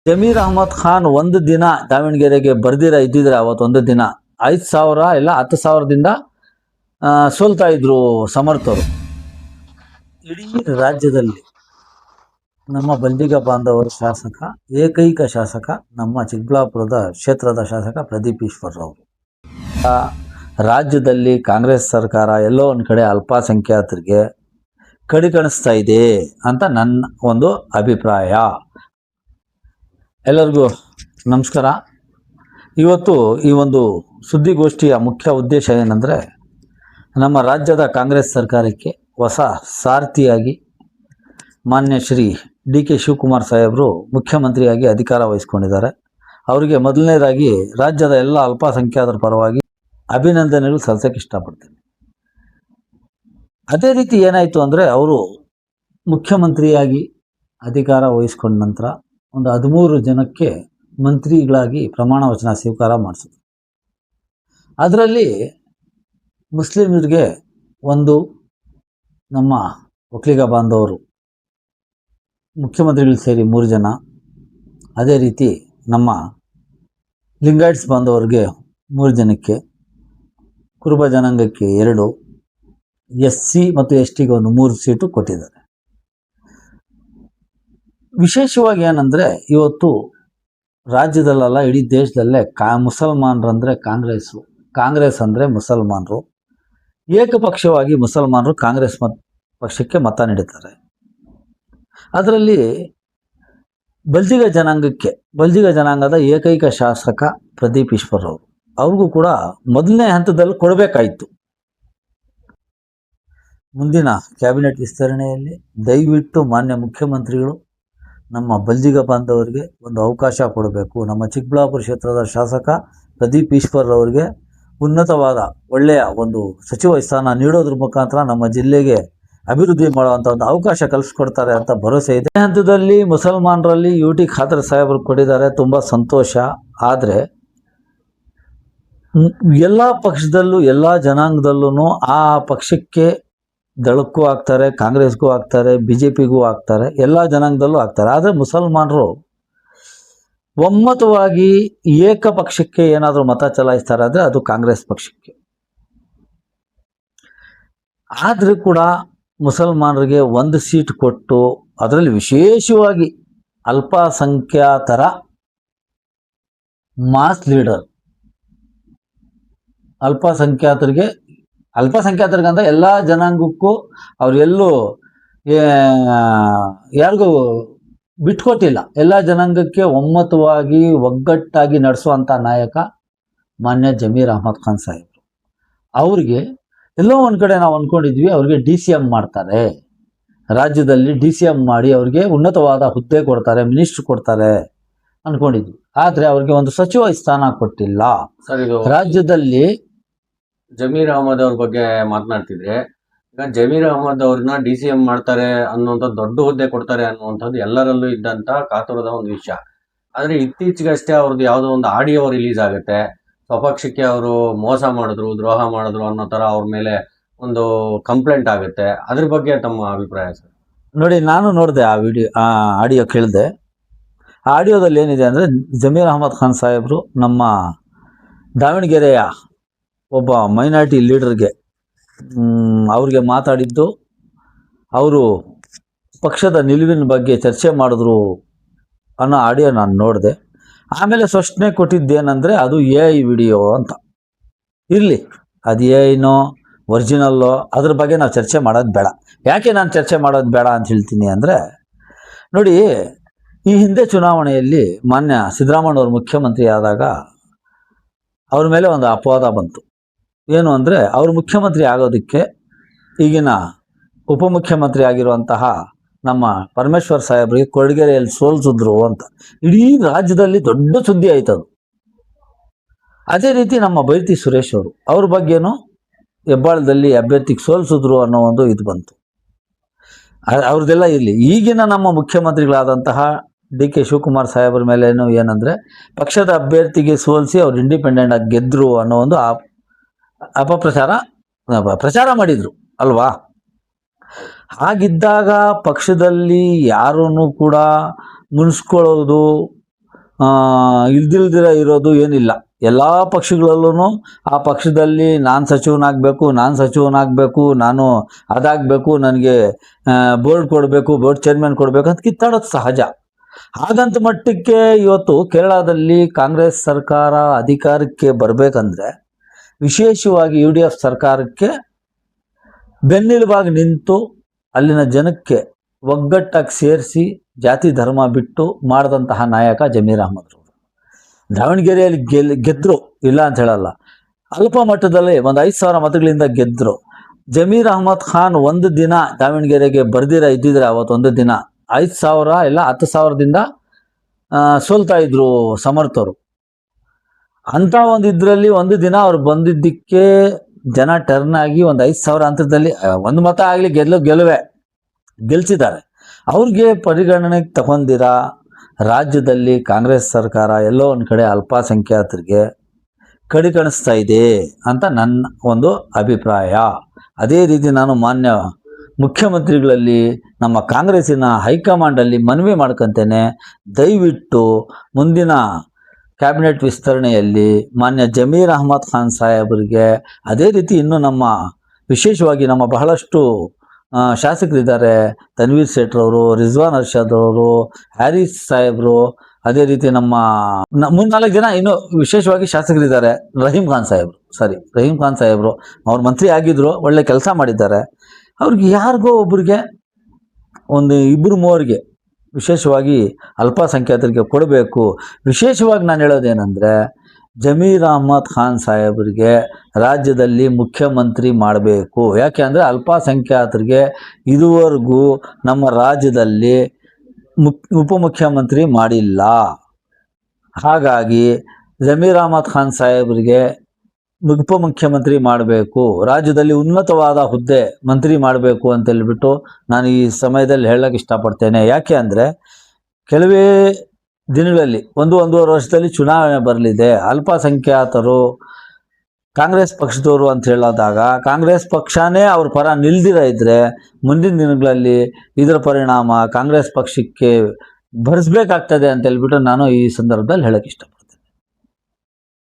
ಜಮೀರ್ ಅಹಮದ್ ಖಾನ್ ಒಂದು ದಿನ ದಾವಣಗೆರೆಗೆ ಇದ್ದಿದ್ರೆ ಅವತ್ತೊಂದು ದಿನ 5,000 ಇಲ್ಲ 10,000ದಿಂದ ಸೋಲ್ತಾ ಇದ್ರು ಸಮರ್ಥರು. ಇಡೀ ರಾಜ್ಯದಲ್ಲಿ ನಮ್ಮ ಬಲ್ದಿಗ ಬಾಂಧವರ ಶಾಸಕ, ಏಕೈಕ ಶಾಸಕ ನಮ್ಮ ಚಿಕ್ಕಬಳ್ಳಾಪುರದ ಕ್ಷೇತ್ರದ ಶಾಸಕ ಪ್ರದೀಪ್ ಈಶ್ವರ್ ಅವರು. ರಾಜ್ಯದಲ್ಲಿ ಕಾಂಗ್ರೆಸ್ ಸರ್ಕಾರ ಎಲ್ಲೋ ಒಂದು ಕಡೆ ಅಲ್ಪಸಂಖ್ಯಾತರಿಗೆ ಕಡಿಕಾಣಿಸ್ತಾ ಇದೆ ಅಂತ ನನ್ನ ಒಂದು ಅಭಿಪ್ರಾಯ. ಎಲ್ಲರಿಗೂ ನಮಸ್ಕಾರ. ಇವತ್ತು ಈ ಒಂದು ಸುದ್ದಿಗೋಷ್ಠಿಯ ಮುಖ್ಯ ಉದ್ದೇಶ ಏನಂದರೆ, ನಮ್ಮ ರಾಜ್ಯದ ಕಾಂಗ್ರೆಸ್ ಸರ್ಕಾರಕ್ಕೆ ಹೊಸ ಸಾರಥಿಯಾಗಿ ಮಾನ್ಯ ಶ್ರೀ ಡಿ.ಕೆ. ಶಿವಕುಮಾರ್ ಸಾಹೇಬರು ಮುಖ್ಯಮಂತ್ರಿಯಾಗಿ ಅಧಿಕಾರ ವಹಿಸ್ಕೊಂಡಿದ್ದಾರೆ. ಅವರಿಗೆ ಮೊದಲನೇದಾಗಿ ರಾಜ್ಯದ ಎಲ್ಲ ಅಲ್ಪಸಂಖ್ಯಾತರ ಪರವಾಗಿ ಅಭಿನಂದನೆಗಳು ಸಲ್ಲಿಸೋಕ್ಕೆ ಇಷ್ಟಪಡ್ತೀನಿ. ಅದೇ ರೀತಿ ಏನಾಯಿತು ಅಂದರೆ, ಅವರು ಮುಖ್ಯಮಂತ್ರಿಯಾಗಿ ಅಧಿಕಾರ ವಹಿಸ್ಕೊಂಡ ನಂತರ ಒಂದು 13 ಜನಕ್ಕೆ ಮಂತ್ರಿಗಳಾಗಿ ಪ್ರಮಾಣ ವಚನ ಸ್ವೀಕಾರ ಮಾಡಿಸಿದ್ರು. ಅದರಲ್ಲಿ ಮುಸ್ಲಿಮರಿಗೆ ಒಂದು ನಮ್ಮ ಒಕ್ಕಲಿಗ ಬಾಂಧವರು ಮುಖ್ಯಮಂತ್ರಿಗಳು ಸೇರಿ 3 ಜನ, ಅದೇ ರೀತಿ ನಮ್ಮ ಲಿಂಗಾಯಟ್ಸ್ ಬಾಂಧವರಿಗೆ 3 ಜನಕ್ಕೆ, ಕುರುಬ ಜನಾಂಗಕ್ಕೆ 2, SC ಮತ್ತು STಗೆ ಒಂದು 3 ಸೀಟು ಕೊಟ್ಟಿದ್ದಾರೆ. ವಿಶೇಷವಾಗಿ ಏನಂದರೆ, ಇವತ್ತು ರಾಜ್ಯದಲ್ಲೆಲ್ಲ ಇಡೀ ದೇಶದಲ್ಲೇ ಮುಸಲ್ಮಾನರಂದರೆ ಕಾಂಗ್ರೆಸ್ ಅಂದರೆ ಮುಸಲ್ಮಾನರು, ಏಕಪಕ್ಷವಾಗಿ ಮುಸಲ್ಮಾನರು ಕಾಂಗ್ರೆಸ್ ಪಕ್ಷಕ್ಕೆ ಮತ ನೀಡುತ್ತಾರೆ. ಅದರಲ್ಲಿ ಬಲ್ದಿಗ ಜನಾಂಗದ ಏಕೈಕ ಶಾಸಕ ಪ್ರದೀಪ್ ಈಶ್ವರ್ ಅವರು, ಅವ್ರಿಗೂ ಕೂಡ ಮೊದಲನೇ ಹಂತದಲ್ಲಿ ಕೊಡಬೇಕಾಯಿತು. ಮುಂದಿನ ಕ್ಯಾಬಿನೆಟ್ ವಿಸ್ತರಣೆಯಲ್ಲಿ ದಯವಿಟ್ಟು ಮಾನ್ಯ ಮುಖ್ಯಮಂತ್ರಿಗಳು ನಮ್ಮ ಬಲ್ದಿಗ ಬಾಂಧವರಿಗೆ ಒಂದು ಅವಕಾಶ ಕೊಡಬೇಕು. ನಮ್ಮ ಚಿಕ್ಕಬಳ್ಳಾಪುರ ಕ್ಷೇತ್ರದ ಶಾಸಕ ಪ್ರದೀಪ್ ಈಶ್ವರ್ ಅವರಿಗೆ ಉನ್ನತವಾದ ಒಳ್ಳೆಯ ಒಂದು ಸಚಿವ ಸ್ಥಾನ ನೀಡೋದ್ರ ಮುಖಾಂತರ ನಮ್ಮ ಜಿಲ್ಲೆಗೆ ಅಭಿವೃದ್ಧಿ ಮಾಡುವಂಥ ಒಂದು ಅವಕಾಶ ಕಲ್ಪಿಸ್ಕೊಡ್ತಾರೆ ಅಂತ ಭರವಸೆ ಇದೆ. ಈ ಹಂತದಲ್ಲಿ ಮುಸಲ್ಮಾನರಲ್ಲಿ UT ಖಾದರ್ ಸಾಹೇಬರು ಕೊಟ್ಟಿದ್ದಾರೆ, ತುಂಬ ಸಂತೋಷ. ಆದರೆ ಎಲ್ಲ ಪಕ್ಷದಲ್ಲೂ ಎಲ್ಲ ಜನಾಂಗದಲ್ಲೂ ಆ ಪಕ್ಷಕ್ಕೆ ದಳಕ್ಕೂ ಆಗ್ತಾರೆ, ಕಾಂಗ್ರೆಸ್ಗೂ ಆಗ್ತಾರೆ, BJPಗೂ ಆಗ್ತಾರೆ, ಎಲ್ಲ ಜನಾಂಗದಲ್ಲೂ ಆಗ್ತಾರೆ. ಆದರೆ ಮುಸಲ್ಮಾನರು ಒಮ್ಮತವಾಗಿ ಏಕಪಕ್ಷಕ್ಕೆ ಏನಾದರೂ ಮತ ಚಲಾಯಿಸ್ತಾರೆ ಅಂದರೆ ಅದು ಕಾಂಗ್ರೆಸ್ ಪಕ್ಷಕ್ಕೆ. ಆದರೂ ಕೂಡ ಮುಸಲ್ಮಾನರಿಗೆ 1 ಸೀಟ್ ಕೊಟ್ಟು, ಅದರಲ್ಲಿ ವಿಶೇಷವಾಗಿ ಅಲ್ಪಸಂಖ್ಯಾತರ ಮಾಸ್ ಲೀಡರ್, ಅಲ್ಪಸಂಖ್ಯಾತರಿಗಂತ ಎಲ್ಲ ಜನಾಂಗಕ್ಕೂ ಅವರೆಲ್ಲೂ ಯಾರಿಗೂ ಬಿಟ್ಕೊಟ್ಟಿಲ್ಲ. ಎಲ್ಲ ಜನಾಂಗಕ್ಕೆ ಒಮ್ಮತವಾಗಿ ಒಗ್ಗಟ್ಟಾಗಿ ನಡೆಸುವಂಥ ನಾಯಕ ಮಾನ್ಯ ಜಮೀರ್ ಅಹಮದ್ ಖಾನ್ ಸಾಹೇಬರು. ಅವ್ರಿಗೆ ಎಲ್ಲೋ ಒಂದು ಕಡೆ ನಾವು ಅಂದ್ಕೊಂಡಿದ್ವಿ, ಅವ್ರಿಗೆ DCM ಮಾಡ್ತಾರೆ, ರಾಜ್ಯದಲ್ಲಿ DCM ಮಾಡಿ ಅವ್ರಿಗೆ ಉನ್ನತವಾದ ಹುದ್ದೆ ಕೊಡ್ತಾರೆ, ಮಿನಿಸ್ಟ್ರ್ ಕೊಡ್ತಾರೆ ಅಂದ್ಕೊಂಡಿದ್ವಿ. ಆದರೆ ಅವ್ರಿಗೆ ಒಂದು ಸಚಿವ ಸ್ಥಾನ ಕೊಟ್ಟಿಲ್ಲ. ರಾಜ್ಯದಲ್ಲಿ ಜಮೀರ್ ಅಹಮದ್ ಅವ್ರ ಬಗ್ಗೆ ಮಾತನಾಡ್ತಿದ್ರೆ, ಈಗ ಜಮೀರ್ ಅಹಮದ್ ಅವ್ರನ್ನ DCM ಮಾಡ್ತಾರೆ ಅನ್ನುವಂಥದ್ದು, ದೊಡ್ಡ ಹುದ್ದೆ ಕೊಡ್ತಾರೆ ಅನ್ನುವಂಥದ್ದು ಎಲ್ಲರಲ್ಲೂ ಇದ್ದಂತ ಕಾತುರದ ಒಂದು ವಿಷಯ. ಆದ್ರೆ ಇತ್ತೀಚೆಗಷ್ಟೇ ಅವ್ರದ್ದು ಯಾವುದೋ ಒಂದು ಆಡಿಯೋ ರಿಲೀಸ್ ಆಗುತ್ತೆ, ಸ್ವಪಕ್ಷಕ್ಕೆ ಅವರು ಮೋಸ ಮಾಡಿದ್ರು, ದ್ರೋಹ ಮಾಡಿದ್ರು ಅನ್ನೋ ತರ ಅವ್ರ ಮೇಲೆ ಒಂದು ಕಂಪ್ಲೇಂಟ್ ಆಗುತ್ತೆ. ಅದ್ರ ಬಗ್ಗೆ ತಮ್ಮ ಅಭಿಪ್ರಾಯ ಸರ್? ನೋಡಿ, ನಾನು ನೋಡಿದೆ ಆ ಆಡಿಯೋ ಕೇಳಿದೆ. ಆ ಆಡಿಯೋದಲ್ಲಿ ಏನಿದೆ ಅಂದರೆ, ಜಮೀರ್ ಅಹಮದ್ ಖಾನ್ ಸಾಹೇಬರು ನಮ್ಮ ದಾವಣಗೆರೆಯ ಒಬ್ಬ ಮೈನಾರಿಟಿ ಲೀಡರ್ಗೆ ಅವ್ರಿಗೆ ಮಾತಾಡಿದ್ದು, ಅವರು ಪಕ್ಷದ ನಿಲುವಿನ ಬಗ್ಗೆ ಚರ್ಚೆ ಮಾಡಿದ್ರು ಅನ್ನೋ ಆಡಿಯೋ ನಾನು ನೋಡಿದೆ. ಆಮೇಲೆ ಸ್ಪಷ್ಟನೆ ಕೊಟ್ಟಿದ್ದೇನೆಂದರೆ, ಅದು AI ವಿಡಿಯೋ ಅಂತ. ಇರಲಿ, ಅದು AIನೋ ಒರಿಜಿನಲ್ಲೋ ಅದ್ರ ಬಗ್ಗೆ ನಾವು ಚರ್ಚೆ ಮಾಡೋದು ಬೇಡ. ಯಾಕೆ ನಾನು ಚರ್ಚೆ ಮಾಡೋದು ಬೇಡ ಅಂತ ಹೇಳ್ತೀನಿ ಅಂದರೆ, ನೋಡಿ, ಈ ಹಿಂದೆ ಚುನಾವಣೆಯಲ್ಲಿ ಮಾನ್ಯ ಸಿದ್ದರಾಮಯ್ಯನವರು ಮುಖ್ಯಮಂತ್ರಿ ಆದಾಗ ಅವ್ರ ಮೇಲೆ ಒಂದು ಅಪವಾದ ಬಂತು. ಏನು ಅಂದರೆ, ಅವರು ಮುಖ್ಯಮಂತ್ರಿ ಆಗೋದಕ್ಕೆ ಈಗಿನ ಉಪಮುಖ್ಯಮಂತ್ರಿ ಆಗಿರುವಂತಹ ನಮ್ಮ ಪರಮೇಶ್ವರ್ ಸಾಹೇಬರಿಗೆ ಕೊರಟಗೆರೆಯಲ್ಲಿ ಸೋಲಿಸಿದ್ರು ಅಂತ ಇಡೀ ರಾಜ್ಯದಲ್ಲಿ ದೊಡ್ಡ ಸುದ್ದಿ ಆಯ್ತದು. ಅದೇ ರೀತಿ ನಮ್ಮ ಬೈರತಿ ಸುರೇಶ್ ಅವ್ರ ಬಗ್ಗೆನೂ ಹೆಬ್ಬಾಳದಲ್ಲಿ ಅಭ್ಯರ್ಥಿಗೆ ಸೋಲಿಸಿದ್ರು ಅನ್ನೋ ಒಂದು ಇದು ಬಂತು. ಅವ್ರದ್ದೆಲ್ಲ ಇರಲಿ. ಈಗಿನ ನಮ್ಮ ಮುಖ್ಯಮಂತ್ರಿಗಳಾದಂತಹ ಡಿ.ಕೆ. ಶಿವಕುಮಾರ್ ಸಾಹೇಬ್ರ ಮೇಲೇನು ಏನಂದರೆ, ಪಕ್ಷದ ಅಭ್ಯರ್ಥಿಗೆ ಸೋಲಿಸಿ ಅವ್ರು ಇಂಡಿಪೆಂಡೆಂಟ್ ಆಗಿ ಗೆದ್ದರು ಅನ್ನೋ ಒಂದು ಪ್ರಚಾರ ಮಾಡಿದರು ಅಲ್ವಾ. ಹಾಗಿದ್ದಾಗ ಪಕ್ಷದಲ್ಲಿ ಯಾರನ್ನು ಕೂಡ ಮುನ್ಸ್ಕೊಳ್ಳೋದು ಇಲ್ದಿಲ್ದಿರ ಇರೋದು ಏನಿಲ್ಲ. ಎಲ್ಲ ಪಕ್ಷಗಳಲ್ಲೂ ಆ ಪಕ್ಷದಲ್ಲಿ ನಾನು ಸಚಿವನಾಗಬೇಕು, ನಾನು ಅದಾಗಬೇಕು, ನನಗೆ ಬೋರ್ಡ್ ಕೊಡಬೇಕು, ಬೋರ್ಡ್ ಚೇರ್ಮನ್ ಕೊಡಬೇಕು ಅಂತ ಕಿತ್ತಾಡೋದು ಸಹಜ. ಹಾಗಂತ ಮಟ್ಟಕ್ಕೆ ಇವತ್ತು ಕೇರಳದಲ್ಲಿ ಕಾಂಗ್ರೆಸ್ ಸರ್ಕಾರ ಅಧಿಕಾರಕ್ಕೆ ಬರಬೇಕಂದ್ರೆ ವಿಶೇಷವಾಗಿ UDF ಸರ್ಕಾರಕ್ಕೆ ಬೆನ್ನೆಲುಬಾಗಿ ನಿಂತು ಅಲ್ಲಿನ ಜನಕ್ಕೆ ಒಗ್ಗಟ್ಟಾಗಿ ಸೇರಿಸಿ ಜಾತಿ ಧರ್ಮ ಬಿಟ್ಟು ಮಾಡಿದಂತಹ ನಾಯಕ ಜಮೀರ್ ಅಹ್ಮದ್ ರವರು. ದಾವಣಗೆರೆಯಲ್ಲಿ ಗೆದ್ರು ಇಲ್ಲ ಅಂತ ಹೇಳಲ್ಲ, ಅಲ್ಪ ಮಟ್ಟದಲ್ಲಿ ಒಂದು 5,000 ಮತಗಳಿಂದ ಗೆದ್ರು. ಜಮೀರ್ ಅಹ್ಮದ್ ಖಾನ್ ಒಂದು ದಿನ ದಾವಣಗೆರೆಗೆ ಇದ್ದಿದ್ರೆ ಅವತ್ತೊಂದು ದಿನ 5,000 ಇಲ್ಲ 10,000ದಿಂದ ಸೋಲ್ತಾ ಇದ್ರು ಸಮರ್ಥರು. ಅಂತ ಒಂದಿದ್ರಲ್ಲಿ ಒಂದು ದಿನ ಅವ್ರು ಬಂದಿದ್ದಕ್ಕೆ ಜನ ಟರ್ನ್ ಆಗಿ ಒಂದು 5,000 ಅಂತರದಲ್ಲಿ ಒಂದು ಮತ ಆಗಲಿ ಗೆಲ್ಸಿದ್ದಾರೆ. ಅವ್ರಿಗೆ ಪರಿಗಣನೆಗೆ ತಗೊಂಡಿರ ರಾಜ್ಯದಲ್ಲಿ ಕಾಂಗ್ರೆಸ್ ಸರ್ಕಾರ ಎಲ್ಲೋ ಒಂದು ಕಡೆ ಅಲ್ಪಸಂಖ್ಯಾತರಿಗೆ ಕಡೆಗಣಿಸ್ತಾ ಇದೆ ಅಂತ ನನ್ನ ಒಂದು ಅಭಿಪ್ರಾಯ. ಅದೇ ರೀತಿ ನಾನು ಮಾನ್ಯ ಮುಖ್ಯಮಂತ್ರಿಗಳಲ್ಲಿ ನಮ್ಮ ಕಾಂಗ್ರೆಸ್ಸಿನ ಹೈಕಮಾಂಡಲ್ಲಿ ಮನವಿ ಮಾಡ್ಕೊತೇನೆ, ದಯವಿಟ್ಟು ಮುಂದಿನ ಕ್ಯಾಬಿನೆಟ್ ವಿಸ್ತರಣೆಯಲ್ಲಿ ಮಾನ್ಯ ಜಮೀರ್ ಅಹ್ಮದ್ ಖಾನ್ ಸಾಹೇಬರಿಗೆ, ಅದೇ ರೀತಿ ಇನ್ನು ನಮ್ಮ ವಿಶೇಷವಾಗಿ ನಮ್ಮ ಬಹಳಷ್ಟು ಶಾಸಕರಿದ್ದಾರೆ, ತನ್ವೀರ್ ಸೇಠ್ರವರು, ರಿಜ್ವಾನ್ ಅರ್ಷದ್ ಅವರು, ಹ್ಯಾರಿಸ್ ಸಾಹೇಬರು, ಅದೇ ರೀತಿ ನಮ್ಮ 3-4 ಜನ ಇನ್ನು ವಿಶೇಷವಾಗಿ ಶಾಸಕರಿದ್ದಾರೆ. ರಹೀಂ ಖಾನ್ ಸಾಹೇಬರು ಅವ್ರು ಮಂತ್ರಿ ಆಗಿದ್ರು, ಒಳ್ಳೆ ಕೆಲಸ ಮಾಡಿದ್ದಾರೆ. ಅವ್ರಿಗೆ ಯಾರಿಗೋ ಒಬ್ರಿಗೆ ಒಂದು 2-3 ವಿಶೇಷವಾಗಿ ಅಲ್ಪಸಂಖ್ಯಾತರಿಗೆ ಕೊಡಬೇಕು. ವಿಶೇಷವಾಗಿ ನಾನು ಹೇಳೋದೇನೆಂದರೆ, ಜಮೀರ್ ಅಹ್ಮದ್ ಖಾನ್ ಸಾಹೇಬರಿಗೆ ರಾಜ್ಯದಲ್ಲಿ ಮುಖ್ಯಮಂತ್ರಿ ಮಾಡಬೇಕು. ಯಾಕೆ ಅಂದರೆ ಅಲ್ಪಸಂಖ್ಯಾತರಿಗೆ ಇದುವರೆಗೂ ನಮ್ಮ ರಾಜ್ಯದಲ್ಲಿ ಉಪಮುಖ್ಯಮಂತ್ರಿ ಮಾಡಿಲ್ಲ. ಹಾಗಾಗಿ ಜಮೀರ್ ಅಹ್ಮದ್ ಖಾನ್ ಸಾಹೇಬರಿಗೆ ಉಪಮುಖ್ಯಮಂತ್ರಿ ಮಾಡಬೇಕು, ರಾಜ್ಯದಲ್ಲಿ ಉನ್ನತವಾದ ಹುದ್ದೆ ಮಂತ್ರಿ ಮಾಡಬೇಕು ಅಂತ ಹೇಳ್ಬಿಟ್ಟು ನಾನು ಈ ಸಮಯದಲ್ಲಿ ಹೇಳಕ್ಕೆ ಇಷ್ಟಪಡ್ತೇನೆ. ಯಾಕೆ ಅಂದರೆ ಕೆಲವೇ ದಿನಗಳಲ್ಲಿ 1-1.5 ವರ್ಷದಲ್ಲಿ ಚುನಾವಣೆ ಬರಲಿದೆ. ಅಲ್ಪಸಂಖ್ಯಾತರು ಕಾಂಗ್ರೆಸ್ ಪಕ್ಷದವರು ಅಂತ ಹೇಳೋದಾಗ ಕಾಂಗ್ರೆಸ್ ಪಕ್ಷನೇ ಅವ್ರ ಪರ ನಿಲ್ದಿರ ಇದ್ದರೆ ಮುಂದಿನ ದಿನಗಳಲ್ಲಿ ಇದರ ಪರಿಣಾಮ ಕಾಂಗ್ರೆಸ್ ಪಕ್ಷಕ್ಕೆ ಭರಿಸಬೇಕಾಗ್ತದೆ ಅಂತ ಹೇಳ್ಬಿಟ್ಟು ನಾನು ಈ ಸಂದರ್ಭದಲ್ಲಿ ಹೇಳಕ್ಕೆ ಇಷ್ಟಪಡ್ತೀನಿ.